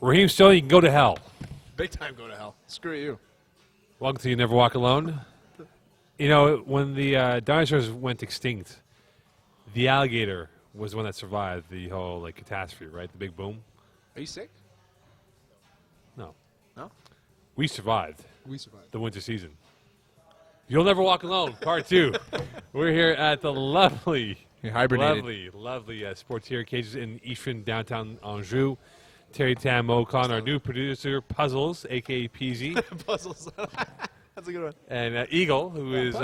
Raheem Sterling, you can go to hell. Big time go to hell. Screw you. Welcome to You Never Walk Alone. You know, when the dinosaurs went extinct, the alligator was the one that survived the whole catastrophe, right? The big boom. Are you sick? No. No? We survived We survived. the winter season. You'll Never Walk Alone, part 2. We're here at the lovely Sportier Cages in eastern downtown Anjou. Terry Tam Ocon, our new producer, Puzzles, a.k.a. PZ. Puzzles. That's a good one. And Eagle, who is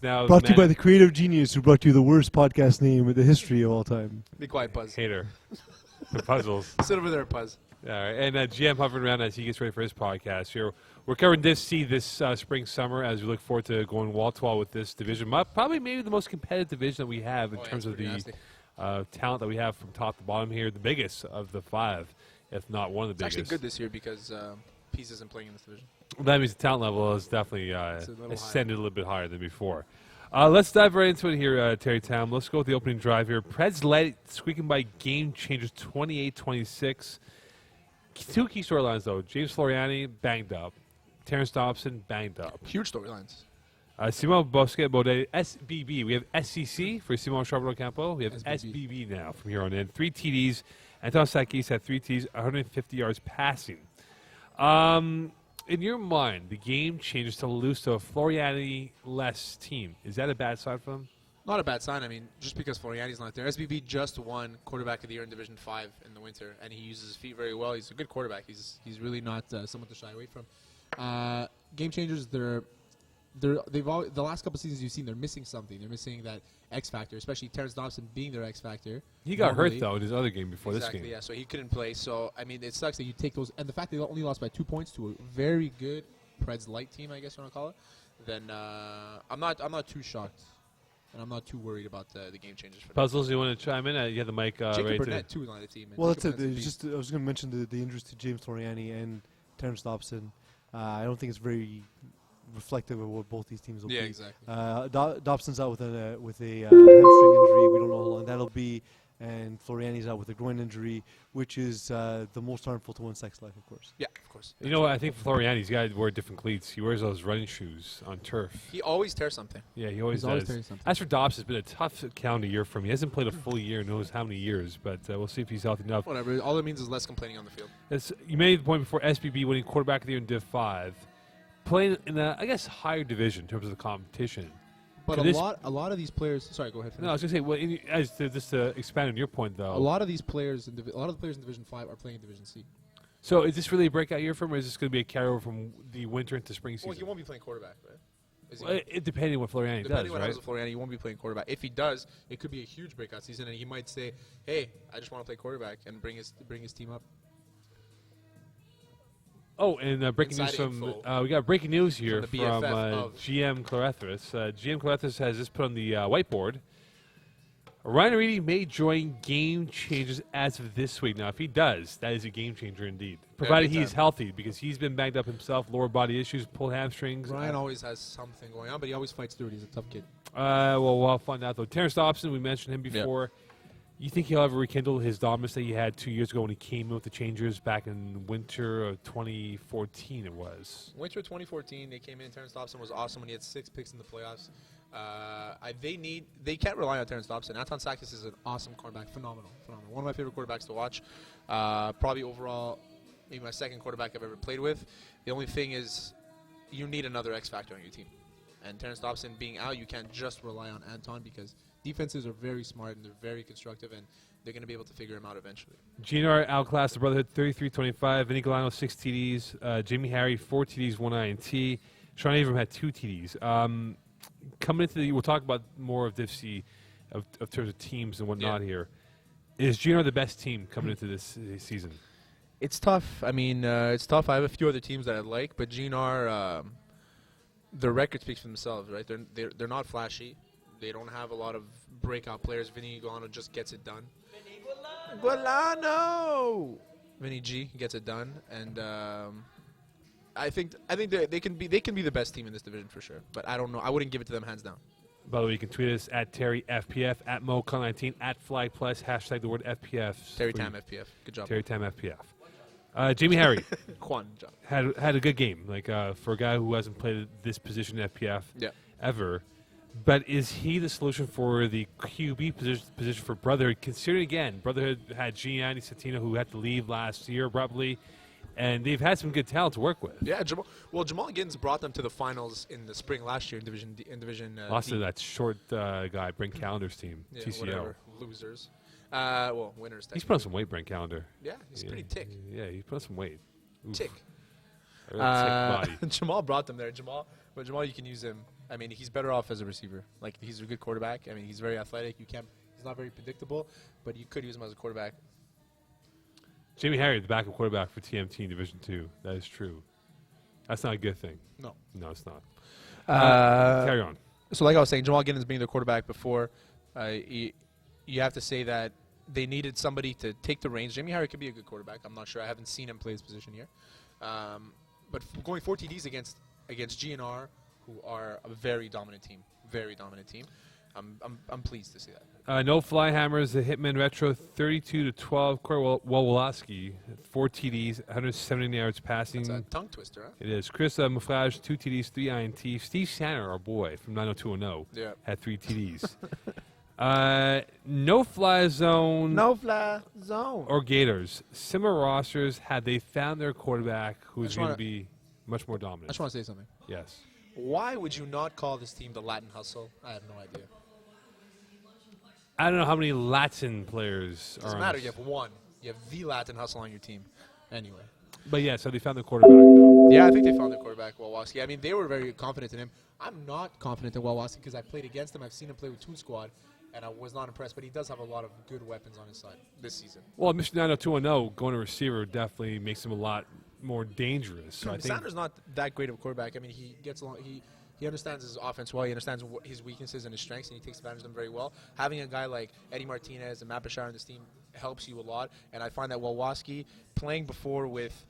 now Brought to you by the creative genius who brought you the worst podcast name in the history of all time. Be quiet, Puzz. hater. The Puzzles. Sit over there, Puzz. All right, and GM hovering around as he gets ready for his podcast here. We're covering this spring, summer as we look forward to going wall-to-wall with this division. Probably maybe the most competitive division that we have in terms of the talent that we have from top to bottom here. The biggest of the 5, if not one of the biggest. It's actually good this year because Peace isn't playing in this division. That means the talent level is definitely ascended a little bit higher than before. Let's dive right into it here, Terry Tam. Let's go with the opening drive here. Preds led, squeaking by game changers 28-26. 2 key storylines, though. James Floriani banged up. Terrence Dobson banged up. Huge storylines. Simon Bosquet-Baudet, SBB. We have SCC for Simon Charbonneau-Campo. We have SBB now from here on in. 3 TDs. Anton Sakis had 3 TDs, 150 yards passing. In your mind, the game changes to lose to a Floriani-less team. Is that a bad sign for them? Not a bad sign. I mean, just because Floriani's not there. SBB just won quarterback of the year in Division 5 in the winter, and he uses his feet very well. He's a good quarterback. He's really not someone to shy away from. Game changers, the last couple seasons you've seen, they're missing something. They're missing that X factor, especially Terrence Dobson being their X factor. He got hurt, though, in his other game before this game. Yeah, so he couldn't play. So, I mean, it sucks that you take those. And the fact they only lost by 2 points to a very good Preds light team, I guess you want to call it, then I'm not too shocked. And I'm not too worried about the game changes for Puzzles, you want to chime in? You have the mic Jacob ready Burnett, too, on the team. Well, that's it. I was going to mention the injuries to James Floriani and Terrence Dobson. I don't think it's very reflective of what both these teams will be. Yeah, exactly. Dobson's out with a hamstring injury. We don't know how long that'll be. And Floriani's out with a groin injury, which is the most harmful to one's sex life, of course. Yeah, of course. You know what? I think Floriani's got to wear different cleats. He wears those running shoes on turf. He always tears something. Yeah, he always does. As for Dobbs, it's been a tough calendar year for him. He hasn't played a full year, knows how many years, but we'll see if he's healthy enough. Whatever. All it means is less complaining on the field. You made the point before SBB winning quarterback of the year in Div 5, playing in a, I guess, higher division in terms of the competition. But a lot of these players. Sorry, go ahead. No, I was going to say, well, just to expand on your point, though. A lot of these players, a lot of the players in Division 5 are playing in Division C. So is this really a breakout year for him, or is this going to be a carryover from the winter into spring season? Well, he won't be playing quarterback, right? Well, depending on what Floriani does, Depending on what right? happens with Floriani, he won't be playing quarterback. If he does, it could be a huge breakout season, and he might say, "Hey, I just want to play quarterback," and bring his team up. Oh, and breaking news from we got breaking news here from GM Clarethris. GM Clarethris has this put on the whiteboard. Ryan Reedy may join Game Changers as of this week. Now, if he does, that is a game changer indeed, provided he's healthy, because he's been banged up himself, lower body issues, pulled hamstrings. Ryan always has something going on, but he always fights through it. He's a tough kid. Well, we'll find out though. Terrence Dobson, we mentioned him before. Yep. You think he'll ever rekindle his dominance that he had 2 years ago when he came in with the Changers back in winter of 2014 it was? Winter 2014, they came in. Terrence Dobson was awesome when he had 6 picks in the playoffs. They can't rely on Terrence Dobson. Anton Sakis is an awesome quarterback. Phenomenal. One of my favorite quarterbacks to watch. Probably overall, maybe my second quarterback I've ever played with. The only thing is you need another X factor on your team. And Terrence Dobson being out, you can't just rely on Anton because defenses are very smart and they're very constructive, and they're going to be able to figure him out eventually. GNR outclassed the Brotherhood 33-25. Vinny Galano 6 TDs. Jamie Harry 4 TDs, 1 INT. Sean Avram had 2 TDs. Coming into we'll talk about more of Div C, of terms of teams and whatnot here. Is GNR the best team coming into this season? It's tough. I mean, it's tough. I have a few other teams that I like, but GNR, their record speaks for themselves, right? They're not flashy. They don't have a lot of breakout players. Vinny Galano just gets it done. Vinny Galano! Vinny G gets it done, and I think they can be the best team in this division for sure. But I don't know. I wouldn't give it to them hands down. By the way, you can tweet us at TerryFPF, at MoCon19, at FlagPlus, hashtag the word FPF. Terry Tam FPF. Good job. Terry Tam FPF. Jamie Harry Kwanja. had a good game, like for a guy who hasn't played this position in FPF ever. But is he the solution for the QB position for Brotherhood? Considering, again, Brotherhood had Gianni Santino, who had to leave last year abruptly, and they've had some good talent to work with. Yeah, Jamal Giddens brought them to the finals in the spring last year in Division Lost D. to that short guy, Brent Calendar's team, TCO. Whatever. Losers. Winners. He's put on some weight, Brent Calendar. Yeah, he's pretty tick. Yeah, he put on some weight. Oof. Tick. Tick body. Jamal brought them there. Jamal, you can use him. I mean, he's better off as a receiver. Like, he's a good quarterback. I mean, he's very athletic. He's not very predictable, but you could use him as a quarterback. Jamie Harry, the backup quarterback for TMT in Division 2. That is true. That's not a good thing. No. No, it's not. Carry on. So, like I was saying, Jamal Giddens being their quarterback before, you have to say that they needed somebody to take the reins. Jamie Harry could be a good quarterback. I'm not sure. I haven't seen him play his position here. But going 4 TDs against GNR, who are a very dominant team. I'm pleased to see that. No fly hammers. The Hitman Retro 32-12. Corey Woloski 4 TDs, 170 yards passing. It's a tongue twister, huh? It is. Chris Muflage 2 TDs, 3 INT. Steve Shanner, our boy from 90210, had 3 TDs. No fly zone. No fly zone. Or Gators. Similar rosters. Had they found their quarterback, who's going to be much more dominant? I just want to say something. Yes. Why would you not call this team the Latin Hustle? I have no idea. I don't know how many Latin players Doesn't matter. You have one. You have the Latin Hustle on your team. Anyway. But yeah, so they found their quarterback, though. Yeah, I think they found their quarterback, Woloski. I mean, they were very confident in him. I'm not confident in Woloski because I played against him. I've seen him play with Toon Squad, and I was not impressed. But he does have a lot of good weapons on his side this season. Well, Mr. 90210 going to receiver definitely makes him a lot more dangerous. So I think Sanders not that great of a quarterback. I mean, he gets along. He understands his offense well. He understands his weaknesses and his strengths, and he takes advantage of them very well. Having a guy like Eddie Martinez and Matt Bashar on this team helps you a lot. And I find that Woloski playing before with,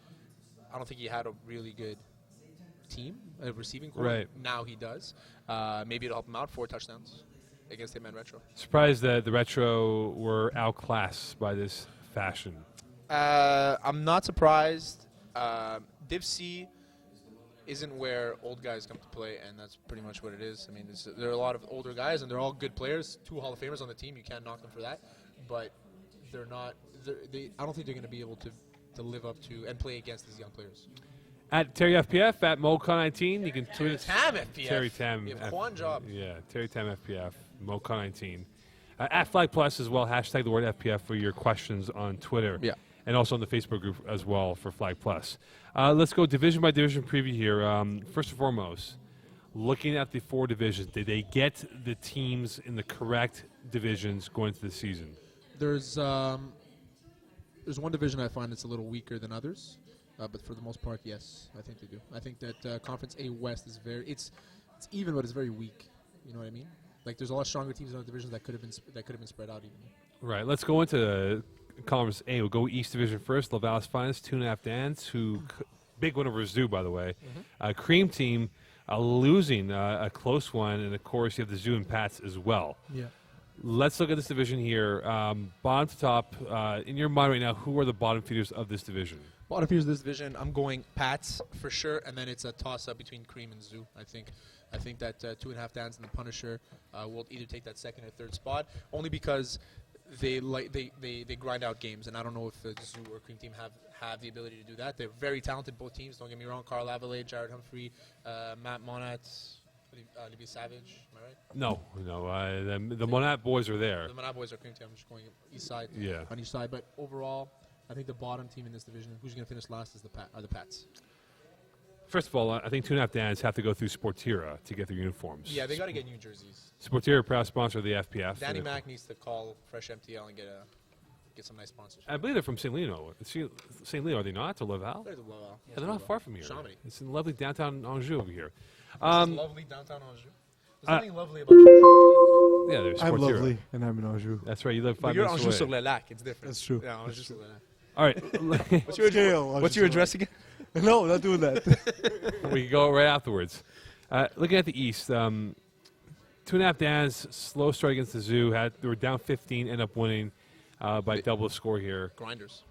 I don't think he had a really good team, a receiving core. Right. Now he does. Maybe it'll help him out. 4 touchdowns against Hitman Retro. Surprised that the Retro were outclassed by this fashion. I'm not surprised. Div C isn't where old guys come to play, and that's pretty much what it is. I mean, there are a lot of older guys, and they're all good players. 2 Hall of Famers on the team. You can't knock them for that. But they're not. I don't think they're going to be able to live up to and play against these young players. At Terry FPF, at MoCon19, you can tweet us. Tam FPF. Terry Tam. You have one job. Yeah, Terry Tam FPF, MoCon19. At Flag Plus as well, hashtag the word FPF for your questions on Twitter. Yeah. And also on the Facebook group as well for Flag Plus. Let's go division by division preview here. First and foremost, looking at the 4 divisions, did they get the teams in the correct divisions going into the season? There's one division I find that's a little weaker than others, but for the most part, yes, I think they do. I think that Conference A West is it's even, but it's very weak. You know what I mean? Like, there's a lot stronger teams in other divisions that could have been spread out evenly. Right. Let's go into Conference A. We'll go East Division first. Laval's finest, 2.5 Dans, who big win over Zoo, by the way. Cream Team losing a close one, and of course you have the Zoo and Pats as well. Yeah. Let's look at this division here. Bottom to top, in your mind right now, who are the bottom feeders of this division? Bottom feeders of this division, I'm going Pats for sure, and then it's a toss-up between Cream and Zoo. I think that 2.5 Dans and the Punisher will either take that second or third spot, only because they grind out games, and I don't know if the Zoo or Cream Team have the ability to do that. They're very talented, both teams. Don't get me wrong. Carl Lavallee, Jared Humphrey, Matt Monat, Libby Savage. Am I right? No. The Monat boys are there. The Monat boys are Cream Team. I'm just going east side. Yeah. On each side, but overall, I think the bottom team in this division, who's going to finish last, are the Pats. First of all, I think 2.5 Dans have to go through Sportira to get their uniforms. Yeah, they got to get new jerseys. Sportira, proud sponsor of the FPF. Danny Mac needs to call Fresh MTL and get some nice sponsorship. I believe they're from St. Leo. St. Leo, are they not? To Laval? They're Laval. Yeah, they're not far from here. Chamonix. It's in lovely downtown Anjou over here. Lovely downtown Anjou. There's nothing lovely about Anjou. Yeah, there's Sportira. I'm lovely, and I'm in Anjou. That's right. You live 5 But you're minutes Anjou away. sur le lac. It's different. That's true. Yeah, Anjou sur le lac. All right. What's your address again? No, not doing that. We can go right afterwards. Looking at the East, 2.5 Dans, slow start against the Zoo. They were down 15, end up winning by double the score here. Grinders.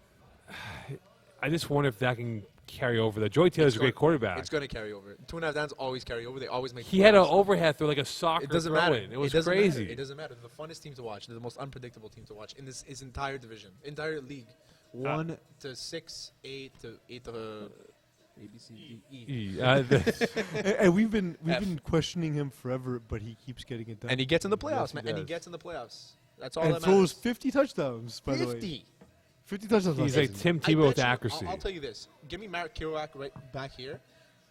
I just wonder if that can carry over. The Joy Taylor's a great quarterback. It's going to carry over. 2.5 downs always carry over. They always make. He had an overhead throw like a soccer. It doesn't matter. It was crazy. Matter. It doesn't matter. They're the funnest team to watch. They're the most unpredictable team to watch in this entire division, entire league. 1 to 6, 8 to 8 to A, B, C, D, E. And we've been questioning him forever, but he keeps getting it done. And he gets in the playoffs, man. And he gets in the playoffs. That's all and that matters. throws 50 touchdowns, by the way. 50. 50 touchdowns. He's like Tim Tebow with accuracy. I'll tell you this. Give me Mark Kerouac right back here.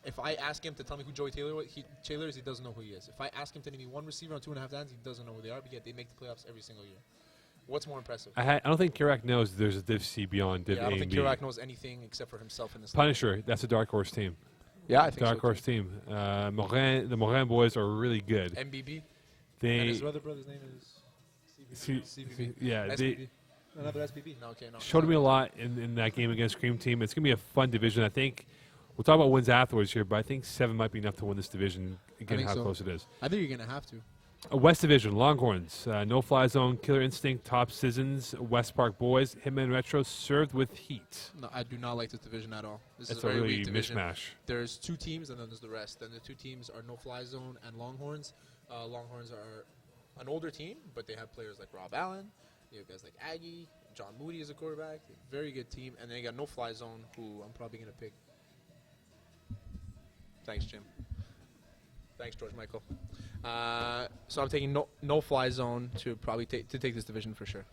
If I ask him to tell me who Joey Taylor is, he doesn't know who he is. If I ask him to name me one receiver on 2.5 downs, he doesn't know who they are, but yet they make the playoffs every single year. What's more impressive? I don't think Kerouac knows there's a Div C beyond Div A and B. I don't think Kerouac knows anything except for himself in this Punisher, that's a dark horse team. Yeah, I think dark horse team. The Morin boys are really good. MBB. And his other brother's name is CBB. Yeah, SPB. Another SPB. No, okay, no. Showed me a lot in that game against Cream Team. It's going to be a fun division. I think we'll talk about wins afterwards here, but I think 7 might be enough to win this division, given how close it is. I think you're going to have to. West Division, Longhorns, No Fly Zone, Killer Instinct, Top Citizens, West Park Boys, Hitman Retro, served with heat. No, I do not like this division at all. This It's is a very really weak division. mishmash. There's 2 teams, and then there's the rest. And the 2 teams are No Fly Zone and Longhorns. Longhorns are an older team, but they have players like Rob Allen. You have guys like Aggie. John Moody is a quarterback. Very good team. And then you got No Fly Zone, who I'm probably going to pick. Thanks, Jim. Thanks, George Michael. So I'm taking no Fly Zone to probably take this division for sure.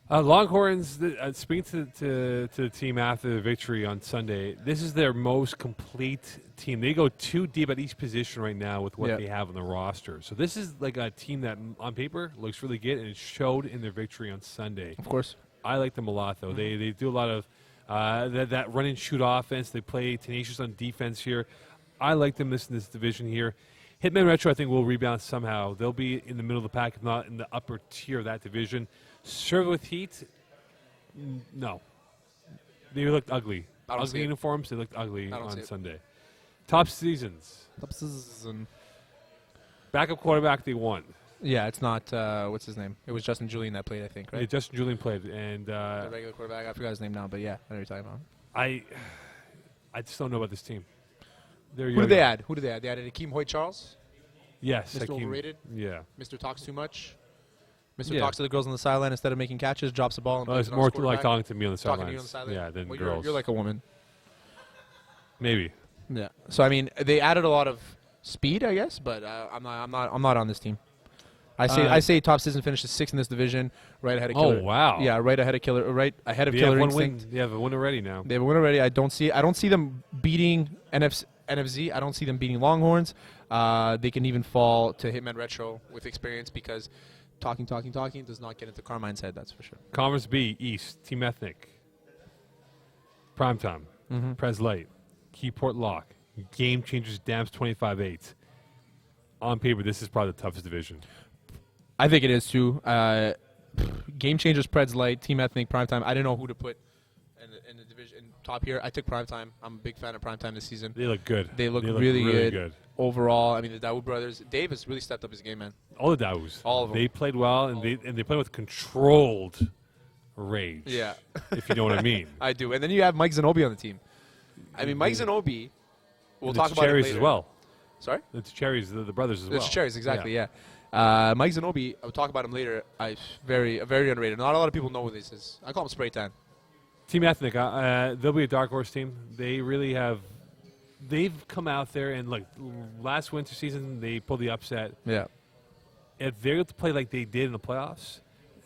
Longhorns, speaking to the team after the victory on Sunday, this is their most complete team. They go 2 deep at each position right now with what they have on the roster. So this is like a team that, on paper, looks really good, and it showed in their victory on Sunday. Of course. I like them a lot, though. Mm-hmm. They do a lot of that run-and-shoot offense. They play tenacious on defense here. I like them in this division here. Hitman Retro, I think, will rebound somehow. They'll be in the middle of the pack, if not in the upper tier of that division. Serve with Heat, no. They looked ugly. Ugly uniforms, they looked ugly on Sunday. Top Seasons. Top Season. Backup quarterback, they won. Yeah, it's not, what's his name? It was Justin Julian that played, I think, right? Yeah, Justin Julian played. And the regular quarterback, I forgot his name now, but yeah, I know what you're talking about. I just don't know about this team. Who did they add? They added Akeem Hoyt-Charles? Yes. Mr. Overrated? Yeah. Mr. Talks too much? Mr. Talks to the girls on the sideline instead of making catches, drops the ball. And it's more like talking to me on the sideline. Talking to you on the sideline? Yeah, than well, girls. You're like a woman. Maybe. Yeah. So, I mean, they added a lot of speed, I guess, but I'm not on this team. I say Top Citizen finishes 6th in this division, right ahead of Killer. Oh wow! Yeah, right ahead of Killer Instinct. They have a win already now. They have a win already. I don't see them beating NFZ. I don't see them beating Longhorns. They can even fall to Hitman Retro with experience because talking does not get into Carmine's head. That's for sure. Conference B East Team Ethnic. Primetime. Pres Light. Keyport Lock. Game Changers Dams 25-8. On paper, this is probably the toughest division. I think it is too. Game Changers, Preds Light, Team Ethnic, Primetime. I didn't know who to put in the division top here. I took Primetime. I'm a big fan of Primetime this season. They look good. They look really good overall. I mean, the Dawood brothers. Dave has really stepped up his game, man. All the Dawoods. All of them. They played well, and they played with controlled rage. Yeah. If you know what I mean. I do. And then you have Mike Zanobi on the team. I mean, Mike Zanobi. We'll talk about Cherries it later. as well. Sorry. It's Cherries, the brothers as well. It's Cherries, exactly. Yeah. Mike Zanobi, I'll talk about him later. Very underrated. Not a lot of people know who this is. I call him Spray Tan. Team Ethnic, they'll be a dark horse team. They really have. They've come out there and last winter season they pulled the upset. Yeah. If they're able to play like they did in the playoffs,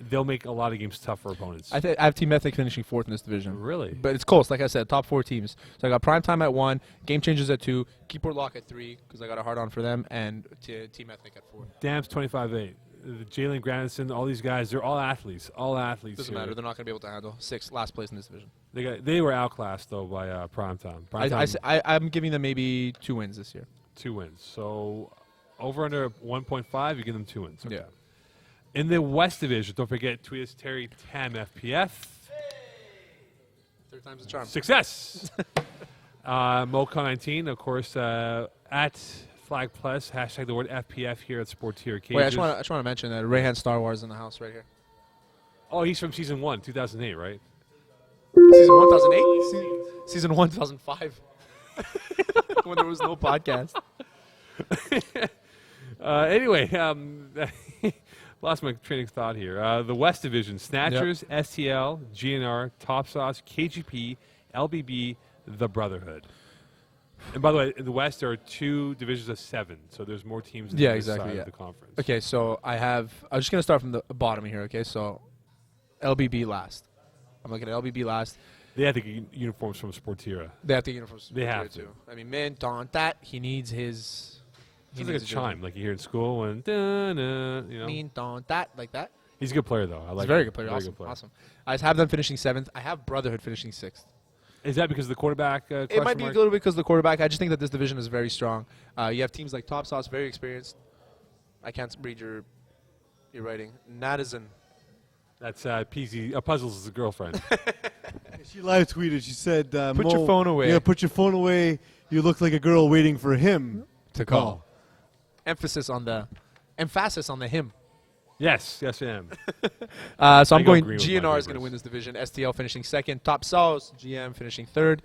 they'll make a lot of games tough for opponents. I have Team Ethnic finishing 4th in this division. Really? But it's close. Like I said, top 4 teams. So I got Primetime at 1, Game Changers at 2, Keyport Lock at 3 because I got a hard on for them, and Team Ethnic at 4. Dams 25-8. Jalen Granison, all these guys, they're all athletes. All athletes. Doesn't matter. They're not going to be able to handle 6th, last place in this division. They were outclassed, though, by Primetime. I'm giving them maybe 2 wins this year. 2 wins. So over under 1.5, you give them 2 wins. Okay. Yeah. In the West Division, don't forget, tweet us Terry Tam FPF. Third time's the charm. Success! Moco19, of course, at Flag Plus, hashtag the word FPF here at Sportier Cages. Wait, I just want to mention that Rayhan Star Wars in the house right here. Oh, he's from season 1, 2008, right? Season 1, 2008? Season 1, 2005. When there was no podcast. Anyway, lost my training of thought here. The West Division: Snatchers, STL, GNR, Top Sauce, KGP, LBB, The Brotherhood. And by the way, in the West, there are 2 divisions of 7, so there's more teams in this side of the conference. Okay, so I'm just going to start from the bottom here, okay? So LBB last. I'm looking at LBB last. They have to get uniforms from Sportira. They have to get uniforms from Sportira, They have to. too. I mean, man, that he needs his... It's like a chime, like you hear in school when, you know. Mean that, like that. He's a good player, though. He's a very good player. Awesome. I have them finishing 7th. I have Brotherhood finishing 6th. Is that because of the quarterback? It might be a little bit because of the quarterback. I just think that this division is very strong. You have teams like Top Sauce, very experienced. I can't read your writing. Natizen. That's PZ. Puzzles is a girlfriend. She live tweeted. She said, "Put your phone away." Yeah, put your phone away. You look like a girl waiting for him to call. Emphasis on the him. Yes, I am. So I'm going GNR is going to win this division. STL finishing 2nd. Top Sauce, GM finishing 3rd.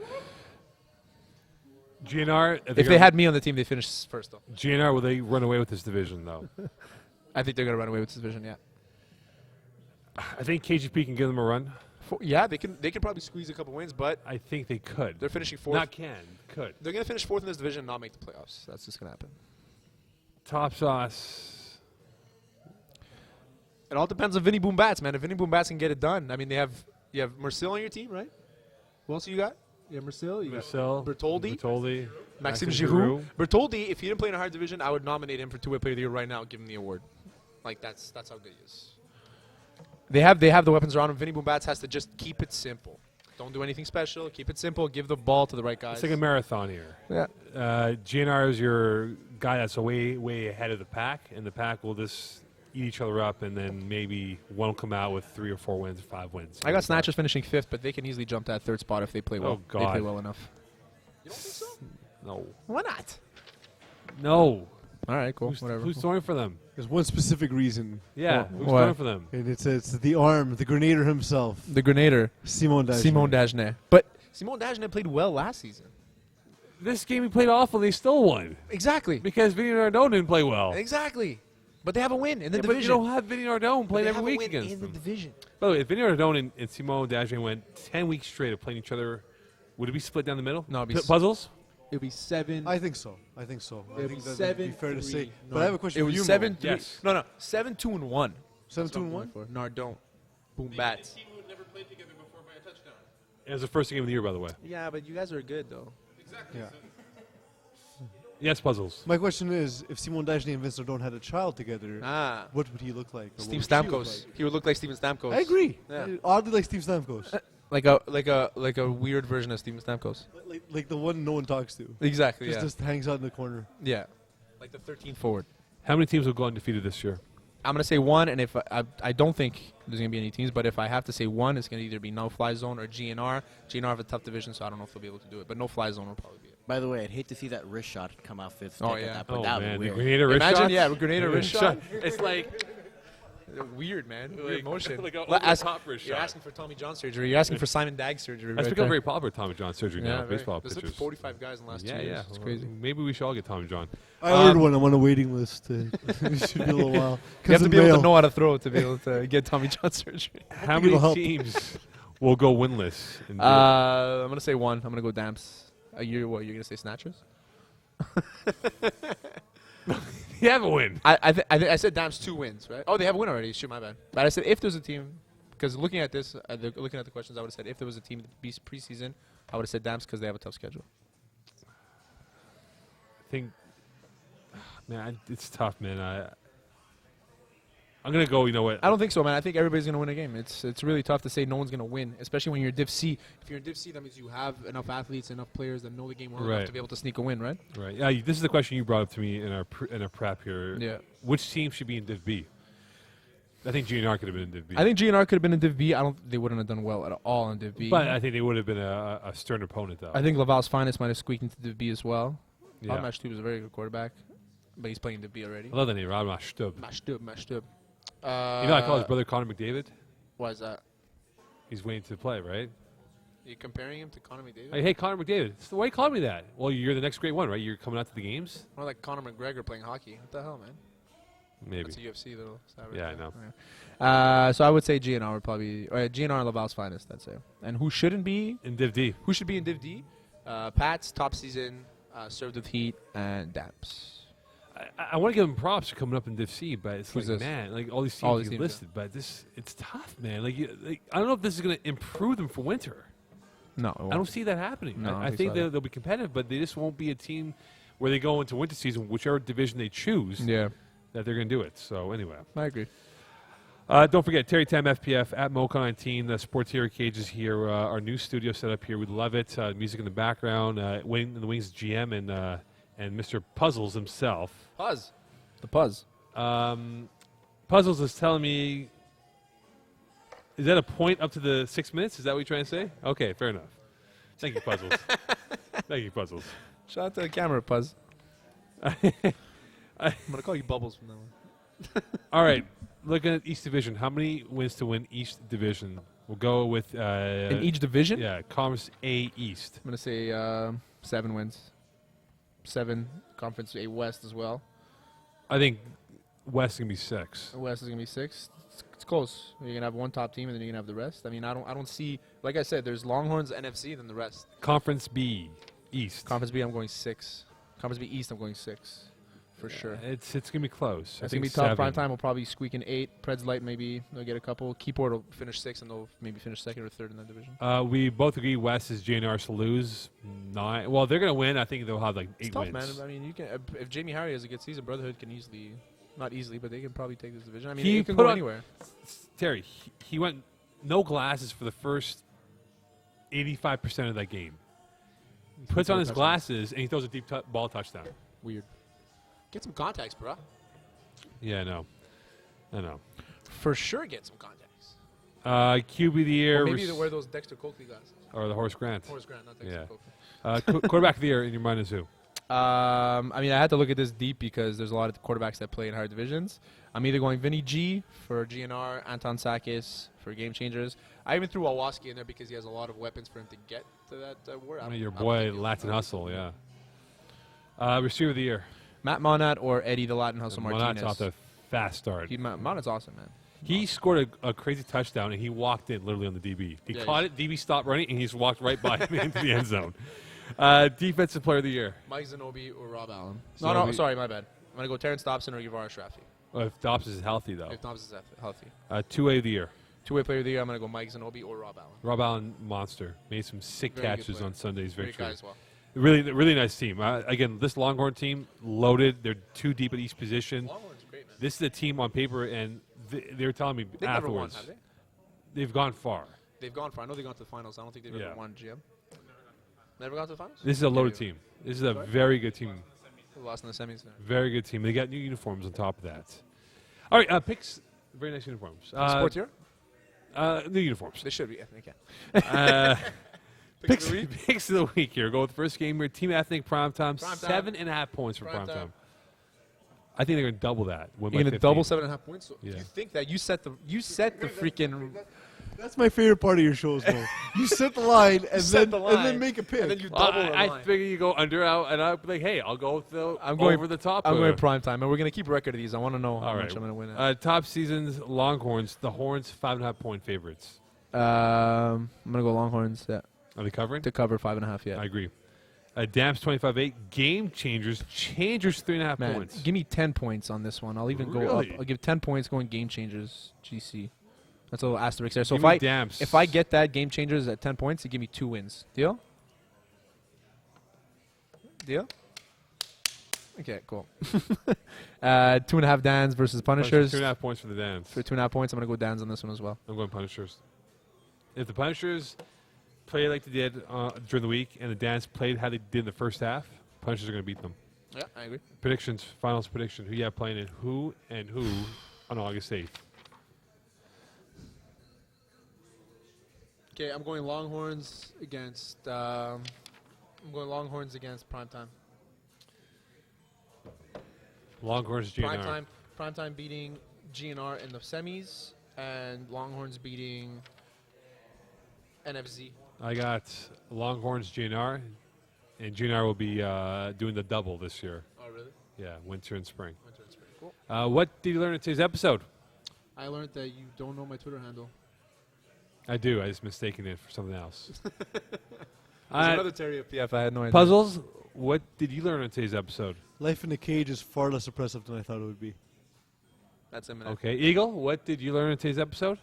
GNR, if they had me on the team, they finish 1st, though. GNR, will they run away with this division, though? I think they're going to run away with this division, yeah. I think KGP can give them a run. They can probably squeeze a couple wins, but I think they could. They're finishing 4th. Could. They're going to finish 4th in this division and not make the playoffs. That's just going to happen. Top Sauce. It all depends on Vinny Boom Bats, man. If Vinny Boom Bats can get it done, I mean, you have Marcel on your team, right? Who else you got? You have Marcel. You got Bertoldi. Maxime Giroux. Bertoldi, if he didn't play in a hard division, I would nominate him for 2-way player of the year right now. Give him the award. Like that's how good he is. They have the weapons around him. Vinny Boom Bats has to just keep it simple. Don't do anything special. Keep it simple. Give the ball to the right guys. It's like a marathon here. Yeah. GNR is your guy that's way ahead of the pack, and the pack will just eat each other up, and then maybe one will come out with 3 or 4 wins, 5 wins. I got Snatchers finishing 5th, but they can easily jump that 3rd spot if they play well. Oh, God. They play well enough. You don't think so? No. Why not? No. All right, cool. Whatever. Who's throwing for them? There's one specific reason. Yeah, who's throwing for them? And it's the Grenader himself. The Grenader. Simon Dagenet. But Simon Dagenet played well last season. This game he played awful, they still won. Exactly. Because Vinny Nardone didn't play well. Exactly. But they have a win in the division. But you don't have Vinny Nardone playing every week against them. In the division. By the way, if Vinny Nardone and Simon Dagenet went 10 weeks straight of playing each other, would it be split down the middle? No, it'd be puzzles? It would be 7. I think so. I think It'd be that'd 7. be fair to say. No. But I have a question for you. 7-3. Yes. No, 7-2-1. 7-2-1. Nardone. Boom Bats. It was the first game of the year, by the way. Yeah, but you guys are good though. Exactly. Yeah. Yes, puzzles. My question is, if Simon Dagenet and Vince Nardone had a child together, what would he look like? Steve Stamkos. He would look like Steven Stamkos. I agree. Yeah. Oddly like Steve Stamkos. Like a weird version of Steven Stamkos. Like the one no one talks to. Exactly. Just hangs out in the corner. Yeah. Like the 13th forward. How many teams will go undefeated this year? I'm going to say 1, and if I don't think there's going to be any teams, but if I have to say 1, it's going to either be no-fly zone or GNR. GNR have a tough division, so I don't know if they'll be able to do it, but no-fly zone will probably be it. By the way, I'd hate to see that wrist shot come out 5th. Oh, yeah. At that point. That would be weird. Grenader wrist Imagine, shots? yeah, Grenader wrist shot. It's like... Weird, man. Weird motion. Like you're asking for Tommy John surgery. You're asking for Simon Dagg surgery. That's become very popular, Tommy John surgery now, baseball pitchers. pitchers. There's 45 guys in the last 2 years. Yeah. It's crazy. Maybe we should all get Tommy John. I ordered one. I'm on a waiting list. It should be a little while. You have to be able to know how to throw to be able to get Tommy John surgery. How many teams will go winless? I'm going to say 1. I'm going to go Damps. You're going to say Snatchers? You have a win. I said Damps 2 wins, right? Oh, they have a win already. Shoot, my bad. But I said if there's a team, because looking at this, looking at the questions, I would have said if there was a team that beats preseason, I would have said Damps because they have a tough schedule. I think, man, it's tough, man. I'm going to go, you know what? I don't think so, man. I think everybody's going to win a game. It's really tough to say no one's going to win, especially when you're Div C. If you're in Div C, that means you have enough athletes, enough players that know the game well enough to be able to sneak a win, right? Right. Yeah, this is the question you brought up to me in our prep here. Yeah. Which team should be in Div B? I think GNR could have been in Div B. I think GNR could have been in Div B. They wouldn't have done well at all in Div B. But I think they would have been a stern opponent, though. I think Laval's Finest might have squeaked into Div B as well. Yeah. Rob Mashtub is a very good quarterback, but he's playing Div B already. I love that name, Rob Mashtub. Mashtub. You know I call his brother Connor McDavid? Why is that? He's waiting to play, right? You comparing him to Conor McDavid? Hey, Connor McDavid. Why are you calling me that? Well, you're the next great one, right? You're coming out to the games? More like Conor McGregor playing hockey. What the hell, man? Maybe. That's a UFC little. Yeah, I know. Yeah. So I would say GNR would probably GNR Laval's finest. I'd say. And who shouldn't be In Div D. Who should be in Div D? Pats, top season, served with heat, and Damps. I want to give him props for coming up in Div C, but it's Who's like, this? man, like all these All teams these you teams, listed, but it's tough, man. Like I don't know if this is going to improve them for winter. No, I don't see that happening. No, I think they'll be competitive, but they just won't be a team where they go into winter season, whichever division they choose, Yeah, that they're going to do it. So anyway. I agree. Don't forget, Terry Tam FPF at Mocha19. The Sportier Cage is here. Our new studio set up here. We love it. Music in the background. Wayne in the Wings GM and Mr. Puzzles himself. Puzz. The Puzz. Puzzles is telling me, is that a point up to the 6 minutes? Is that what you're trying to say? Okay, fair enough. Thank you, Puzzles. Thank you, Puzzles. Shout out to the camera, Puzz. I'm going to call you Bubbles from now on. All right. Looking at East Division, how many wins to win East Division? We'll go with... in each division? Yeah, Conference A East. I'm going to say 7 wins. 7. Conference A West as well. I think West is going to be 6. West is going to be 6. It's close. You're going to have one top team, and then you're going to have the rest. I mean, I don't see... Like I said, there's Longhorns, NFC, and then the rest. Conference B East. Conference B, I'm going 6. Conference B East, I'm going 6. For sure. It's going to be close. It's going to be tough. Prime time will probably squeak in 8. Preds Light, maybe they'll get a couple. Keyport will finish 6, and they'll maybe finish 2nd or 3rd in that division. We both agree West is JNR to lose 9. Well, they're going to win. I think they'll have like 8 It's tough, wins. man. I mean, you can if Jamie Harry has a good season, Brotherhood can easily, not easily, but they can probably take this division. I mean, He it can put go on- anywhere. Terry, he went no glasses for the first 85% of that game. Puts on his glasses, and he throws a deep ball touchdown. Weird. Get some contacts, bro. Yeah, I know. For sure, get some contacts. QB of the year. Or maybe they wear those Dexter Coakley glasses. Or the Horace Grant. Horace Grant, not Dexter Yeah. Coakley. Quarterback of the year in your mind is who? I mean, I had to look at this deep because there's a lot of quarterbacks that play in higher divisions. I'm either going Vinny G for GNR, Anton Sakis for Game Changers. I even threw Awaski in there because he has a lot of weapons for him to get to that word. Your boy, Latin Hustle, yeah. Receiver of the year. Matt Monat or Eddie the Latin Hustle Martinez. Monat's off to a fast start. Monat's awesome, man. He scored a crazy touchdown, and he walked in literally on the DB. He caught it, DB stopped running, and he just walked right by him into the end zone. Defensive player of the year. Mike Zanobi or Rob Allen. Zanobi. No, sorry, my bad. I'm going to go Terrence Dobson or Yvara Shraffy. Well, if Dobbs is healthy, though. If Dobson is healthy. 2A of the year. Two-way player of the year, I'm going to go Mike Zanobi or Rob Allen. Rob Allen, monster. Made some sick Very good catches player. on Sunday's Great victory. guy as well. Really nice team. Again, this Longhorn team, loaded. They're too deep at each position. Longhorn's great, man. This is a team on paper, and they were telling me They've never won, afterwards. have they? They've gone far. They've gone far. I know they've gone to the finals. I don't think they've Yeah. ever won GM. Never gone to the finals? This is a loaded team. This is a very good team. They lost in the semis there. Very good team. They got new uniforms on top of that. All right, picks. Very nice uniforms. Sports here? New uniforms. They should be. Yeah, they can. Picks of the week here. Go with the first game here. Team Ethnic Primetime. Prime time. 7.5 points for Prime Primetime. time. I think they're going to double that. Win by You're going to 15. double 7.5 points? So Yeah. You think that you set the freaking... That's my favorite part of your shows, though. You set the line and set then the line, and then make a pick. And then you Well, double the I line. figure you go under out, and I'll be like, hey, I'll go with the I'm going over the top. I'm going prime time, and we're going to keep record of these. I want to know how All much right. I'm going to win at. Top seasons, Longhorns. The Horns, 5.5 point favorites. I'm going to go Longhorns Are they covering? to cover 5.5, yeah. I agree. Damps 25-8. Game Changers. Changers 3.5 Man, points. give me 10 points on this one. I'll even go up. Really? I'll give 10 points going Game Changers, GC. That's a little asterisk there. So Give if me I Damps. if I get that Game Changers at 10 points, you give me 2 wins. Deal? Deal? Okay, cool. 2.5 Dans versus Punishers. 2.5 points for the Dans. For 2.5 points, I'm going to go Dans on this one as well. I'm going Punishers. If the Punishers play like they did during the week and the Dans played how they did in the first half, Punishers are going to beat them. Yeah, I agree. Predictions, finals prediction. Who you have playing in who on August 8th? Okay, I'm going Longhorns against Primetime. Longhorns, GNR. Primetime beating GNR in the semis, and Longhorns beating NFC I got Longhorns GNR, and GNR will be doing the double this year. Oh, really? Yeah, winter and spring. Winter and spring. Cool. What did you learn in today's episode? I learned that you don't know my Twitter handle. I do. I just mistaken it for something else. Another Terry of PF. I had no idea. Puzzles, what did you learn in today's episode? Life in a cage is far less oppressive than I thought it would be. That's imminent. Okay. Eagle, what did you learn in today's episode?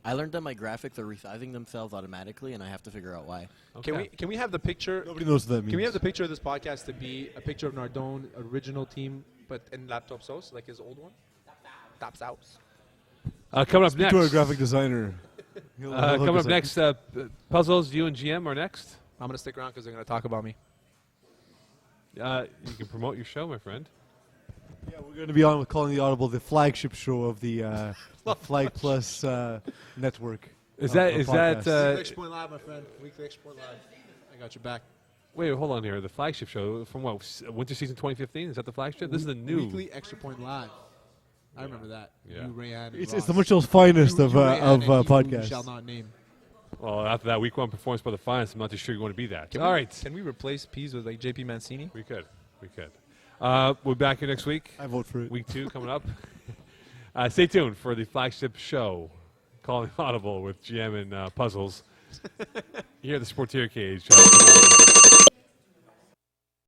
I learned that my graphics are resizing themselves automatically, and I have to figure out why. Okay. Can we have the picture? Nobody knows what that means. Can we have the picture of this podcast to be a picture of Nardone, original team, but in laptop sauce, like his old one? Top sauce. Coming up Speak next. to our graphic designer. Coming up next, Puzzles, you and GM are next. I'm going to stick around because they're going to talk about me. You can promote your show, my friend. Yeah, we're going to be on with Calling the Audible, the flagship show of the Flag Plus network. Is of that podcasts. Weekly Extra Point Live, my friend. Weekly Extra Point Live. I got your back. Wait, hold on here. The flagship show from what? Winter season 2015? Is that the flagship? This is the new. Weekly Extra Point Live. I remember that. Yeah. You, Rayanne, and It's Ross. the Mitchell's finest of Rayanne and you podcasts. shall not name. Well, after that week one performance by the Finest, I'm not too sure you want to be that. All right. Can we replace Peas with like JP Mancini? We could. We're back here next week. I vote for it. Week 2 coming up. Stay tuned for the flagship show, Calling Audible with GM and Puzzles. Here at the Sportier Cage.